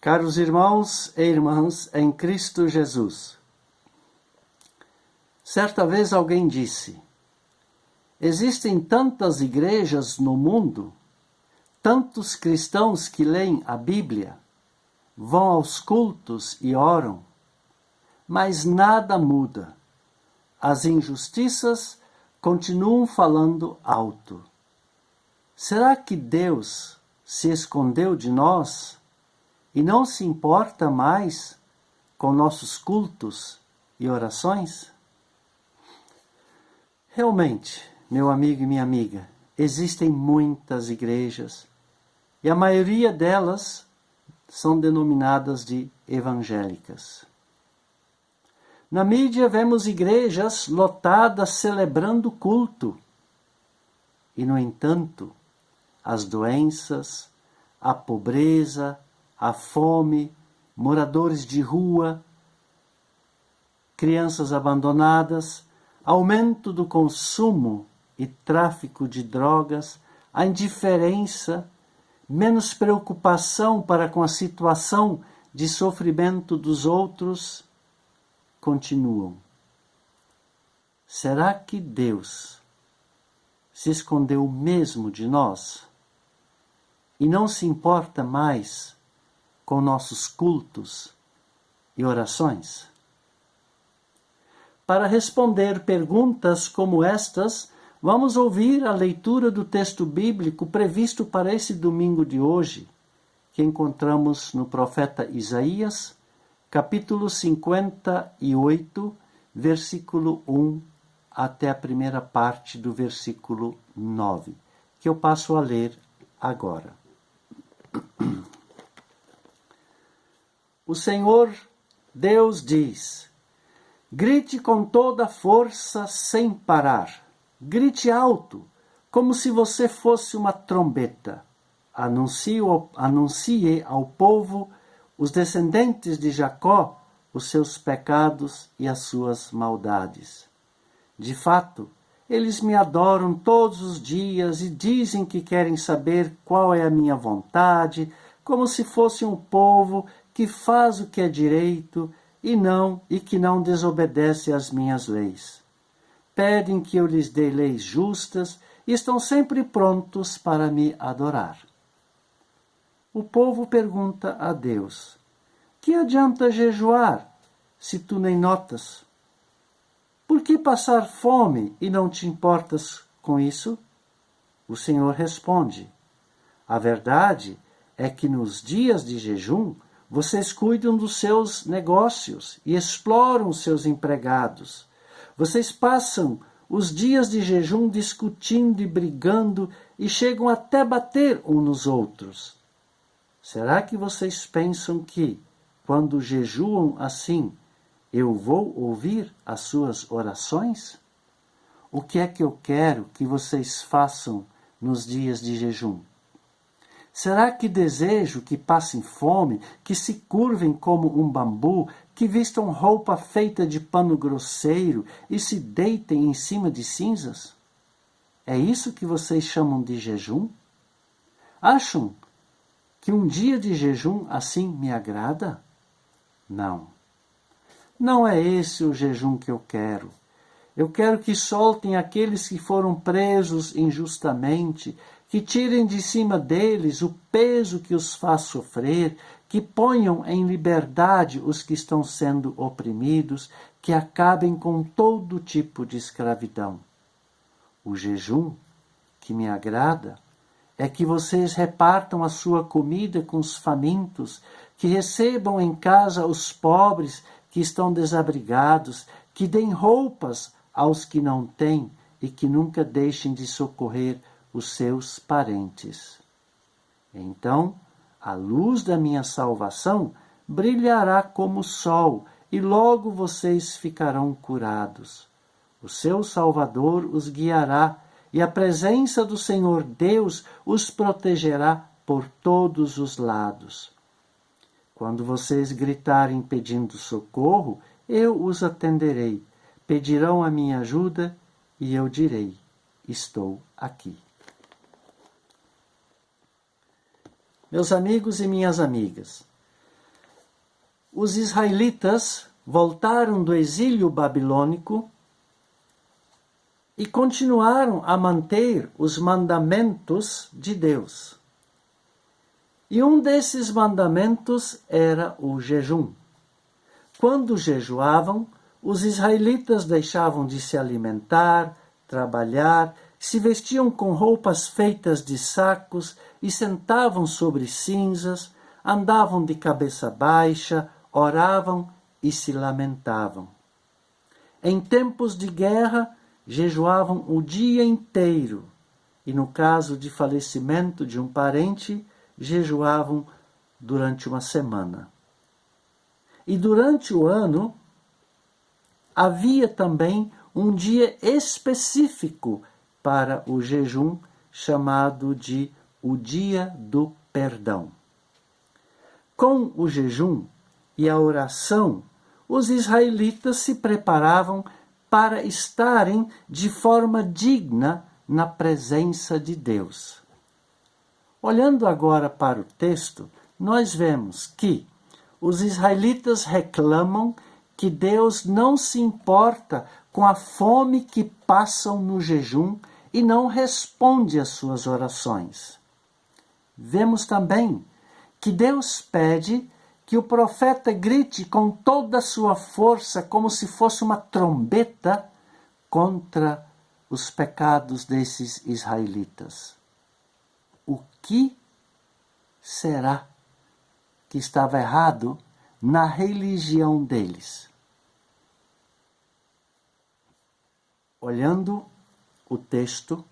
Caros irmãos e irmãs em Cristo Jesus, certa vez alguém disse: existem tantas igrejas no mundo, tantos cristãos que leem a Bíblia, vão aos cultos e oram, mas nada muda. As injustiças continuam falando alto. Será que Deus se escondeu de nós e não se importa mais com nossos cultos e orações? Realmente, meu amigo e minha amiga, existem muitas igrejas e a maioria delas são denominadas de evangélicas. Na mídia vemos igrejas lotadas celebrando culto e, no entanto, as doenças, a pobreza, a fome, moradores de rua, crianças abandonadas, aumento do consumo e tráfico de drogas, a indiferença, menos preocupação para com a situação de sofrimento dos outros, continuam. Será que Deus se escondeu mesmo de nós e não se importa mais com nossos cultos e orações? Para responder perguntas como estas, vamos ouvir a leitura do texto bíblico previsto para esse domingo de hoje, que encontramos no profeta Isaías, capítulo 58, versículo 1 até a primeira parte do versículo 9, que eu passo a ler agora. O Senhor Deus diz: grite com toda a força sem parar. Grite alto, como se você fosse uma trombeta. Anuncie ao povo, os descendentes de Jacó, os seus pecados e as suas maldades. De fato, eles me adoram todos os dias e dizem que querem saber qual é a minha vontade, como se fosse um povo que faz o que é direito e que não desobedece às minhas leis. Pedem que eu lhes dê leis justas e estão sempre prontos para me adorar. O povo pergunta a Deus: que adianta jejuar se tu nem notas? Por que passar fome e não te importas com isso? O Senhor responde: a verdade é que nos dias de jejum vocês cuidam dos seus negócios e exploram seus empregados. Vocês passam os dias de jejum discutindo e brigando e chegam até bater uns nos outros. Será que vocês pensam que, quando jejuam assim, eu vou ouvir as suas orações? O que é que eu quero que vocês façam nos dias de jejum? Será que desejo que passem fome, que se curvem como um bambu, que vistam roupa feita de pano grosseiro e se deitem em cima de cinzas? É isso que vocês chamam de jejum? Acham que um dia de jejum assim me agrada? Não. Não é esse o jejum que eu quero. Eu quero que soltem aqueles que foram presos injustamente, que tirem de cima deles o peso que os faz sofrer, que ponham em liberdade os que estão sendo oprimidos, que acabem com todo tipo de escravidão. O jejum que me agrada é que vocês repartam a sua comida com os famintos, que recebam em casa os pobres que estão desabrigados, que deem roupas aos que não têm e que nunca deixem de socorrer os seus parentes. Então, a luz da minha salvação brilhará como o sol e logo vocês ficarão curados. O seu Salvador os guiará e a presença do Senhor Deus os protegerá por todos os lados. Quando vocês gritarem pedindo socorro, eu os atenderei. Pedirão a minha ajuda e eu direi: estou aqui. Meus amigos e minhas amigas, os israelitas voltaram do exílio babilônico e continuaram a manter os mandamentos de Deus. E um desses mandamentos era o jejum. Quando jejuavam, os israelitas deixavam de se alimentar, trabalhar, se vestiam com roupas feitas de sacos e sentavam sobre cinzas, andavam de cabeça baixa, oravam e se lamentavam. Em tempos de guerra, jejuavam o dia inteiro e, no caso de falecimento de um parente, jejuavam durante uma semana. E durante o ano, havia também um dia específico para o jejum, chamado de o Dia do Perdão. Com o jejum e a oração, os israelitas se preparavam para estarem de forma digna na presença de Deus. Olhando agora para o texto, nós vemos que os israelitas reclamam que Deus não se importa com a fome que passam no jejum e não responde às suas orações. Vemos também que Deus pede que o profeta grite com toda a sua força, como se fosse uma trombeta, contra os pecados desses israelitas. O que será que estava errado na religião deles? Olhando o texto,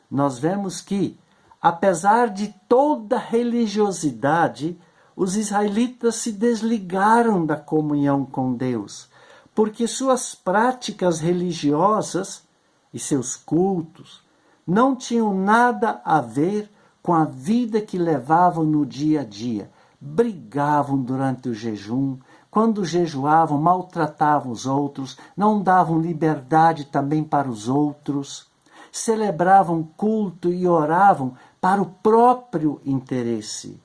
nós vemos que, apesar de toda religiosidade, os israelitas se desligaram da comunhão com Deus, porque suas práticas religiosas e seus cultos não tinham nada a ver com a vida que levavam no dia a dia. Brigavam durante o jejum, quando jejuavam, maltratavam os outros, não davam liberdade também para os outros, celebravam culto e oravam para o próprio interesse.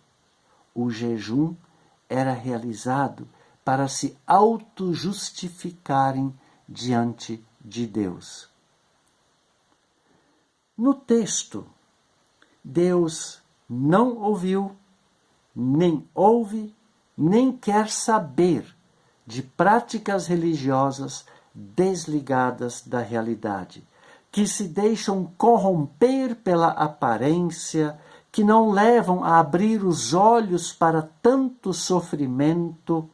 O jejum era realizado para se auto-justificarem diante de Deus. No texto, Deus não ouviu, nem ouve, nem quer saber de práticas religiosas desligadas da realidade, que se deixam corromper pela aparência, que não levam a abrir os olhos para tanto sofrimento,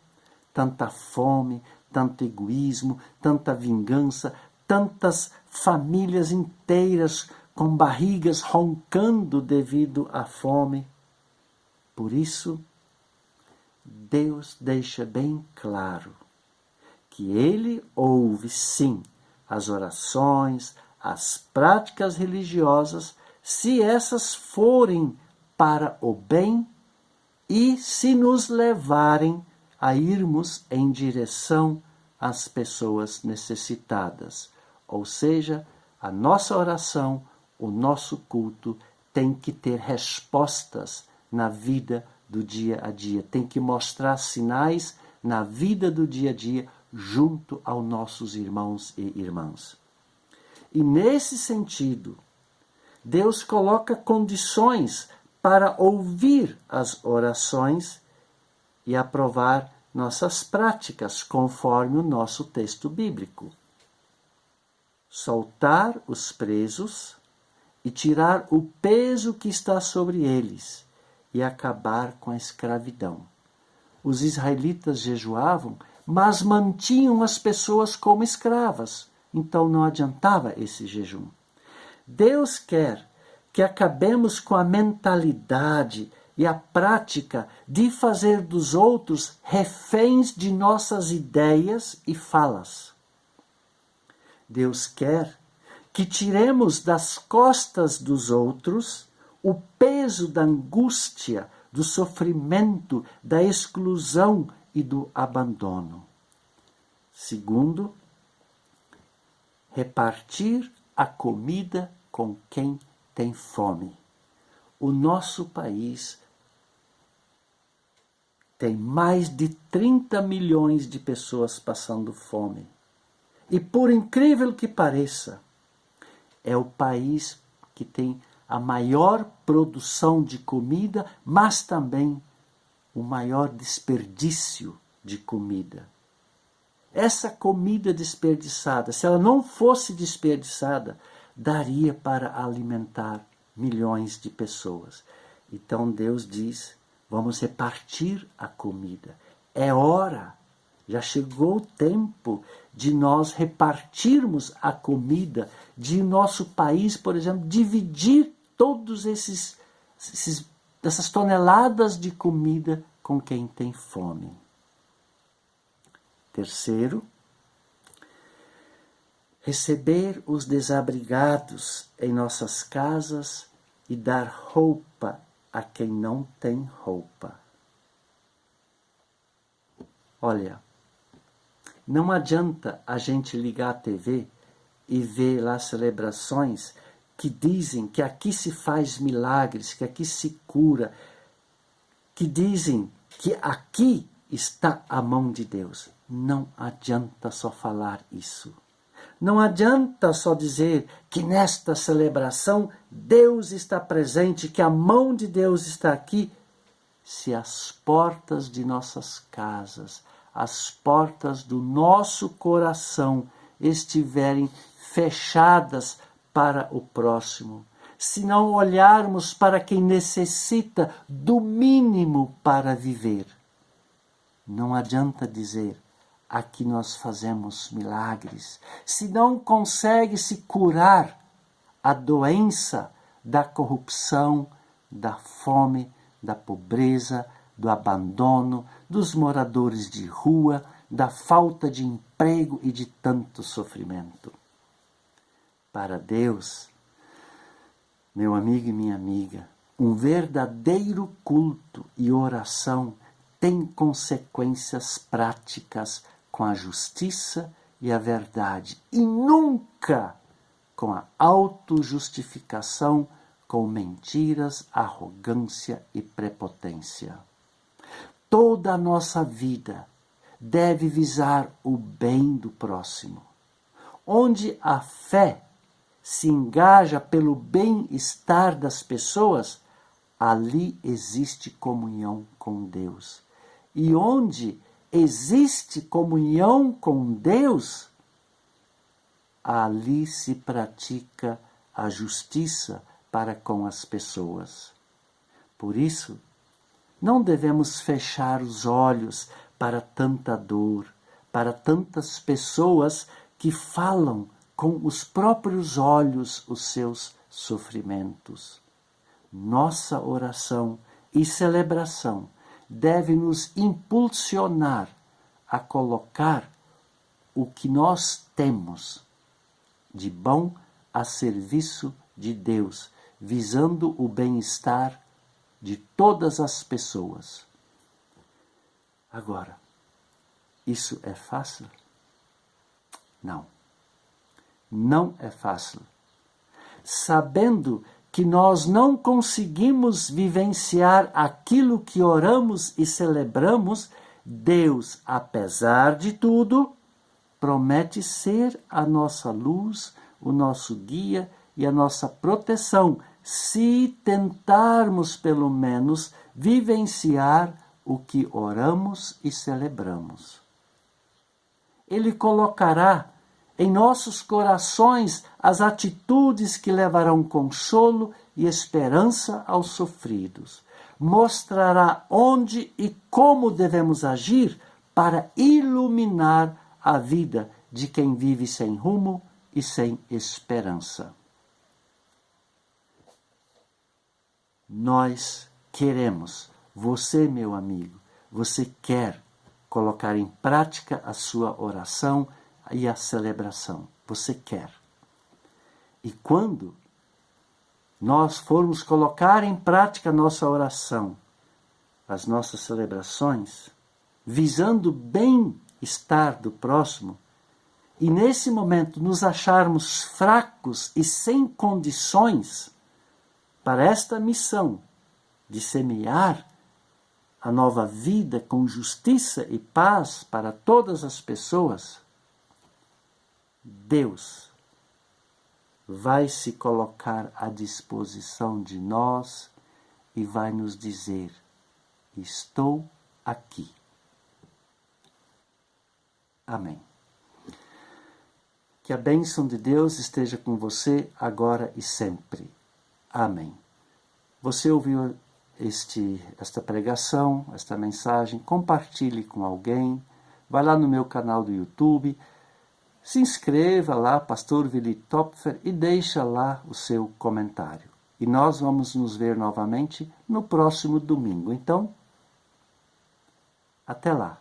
tanta fome, tanto egoísmo, tanta vingança, tantas famílias inteiras com barrigas roncando devido à fome. Por isso, Deus deixa bem claro que Ele ouve, sim, as orações, as práticas religiosas, se essas forem para o bem e se nos levarem a irmos em direção às pessoas necessitadas. Ou seja, a nossa oração, o nosso culto tem que ter respostas na vida do dia a dia, tem que mostrar sinais na vida do dia a dia junto aos nossos irmãos e irmãs. E nesse sentido, Deus coloca condições para ouvir as orações e aprovar nossas práticas, conforme o nosso texto bíblico. Soltar os presos e tirar o peso que está sobre eles e acabar com a escravidão. Os israelitas jejuavam, mas mantinham as pessoas como escravas, então não adiantava esse jejum. Deus quer que acabemos com a mentalidade e a prática de fazer dos outros reféns de nossas ideias e falas. Deus quer que tiremos das costas dos outros o peso da angústia, do sofrimento, da exclusão e do abandono. Segundo, repartir a comida com quem tem fome. O nosso país tem mais de 30 milhões de pessoas passando fome. E por incrível que pareça, é o país que tem a maior produção de comida, mas também o maior desperdício de comida. Essa comida desperdiçada, se ela não fosse desperdiçada, daria para alimentar milhões de pessoas. Então Deus diz, vamos repartir a comida. É hora, já chegou o tempo de nós repartirmos a comida, de nosso país, por exemplo, dividir todos essas toneladas de comida com quem tem fome. Terceiro, receber os desabrigados em nossas casas e dar roupa a quem não tem roupa. Olha, não adianta a gente ligar a TV e ver lá celebrações que dizem que aqui se faz milagres, que aqui se cura, que dizem que aqui está a mão de Deus. Não adianta só falar isso. Não adianta só dizer que nesta celebração Deus está presente, que a mão de Deus está aqui, se as portas de nossas casas, as portas do nosso coração estiverem fechadas para o próximo. Se não olharmos para quem necessita do mínimo para viver. Não adianta dizer, aqui nós fazemos milagres. Se não consegue se curar a doença da corrupção, da fome, da pobreza, do abandono, dos moradores de rua, da falta de emprego e de tanto sofrimento. Para Deus, meu amigo e minha amiga, um verdadeiro culto e oração tem consequências práticas com a justiça e a verdade, e nunca com a autojustificação, com mentiras, arrogância e prepotência. Toda a nossa vida deve visar o bem do próximo. Onde a fé se engaja pelo bem-estar das pessoas, ali existe comunhão com Deus. E onde existe comunhão com Deus, ali se pratica a justiça para com as pessoas. Por isso, não devemos fechar os olhos para tanta dor, para tantas pessoas que falam com os próprios olhos os seus sofrimentos. Nossa oração e celebração deve nos impulsionar a colocar o que nós temos de bom a serviço de Deus, visando o bem-estar de todas as pessoas. Agora, isso é fácil? Não. Não é fácil. Sabendo que nós não conseguimos vivenciar aquilo que oramos e celebramos, Deus, apesar de tudo, promete ser a nossa luz, o nosso guia e a nossa proteção, se tentarmos pelo menos vivenciar o que oramos e celebramos. Ele colocará em nossos corações as atitudes que levarão consolo e esperança aos sofridos. Mostrará onde e como devemos agir para iluminar a vida de quem vive sem rumo e sem esperança. Nós queremos, você, meu amigo, você quer colocar em prática a sua oração e a celebração. Você quer. E quando nós formos colocar em prática a nossa oração, as nossas celebrações, visando o bem-estar do próximo, e nesse momento nos acharmos fracos e sem condições para esta missão de semear a nova vida com justiça e paz para todas as pessoas, Deus vai se colocar à disposição de nós e vai nos dizer: estou aqui. Amém. Que a bênção de Deus esteja com você agora e sempre. Amém. Você ouviu esta pregação, esta mensagem? Compartilhe com alguém. Vai lá no meu canal do YouTube. Se inscreva lá, Pastor Willi Topfer, e deixa lá o seu comentário. E nós vamos nos ver novamente no próximo domingo. Então, até lá.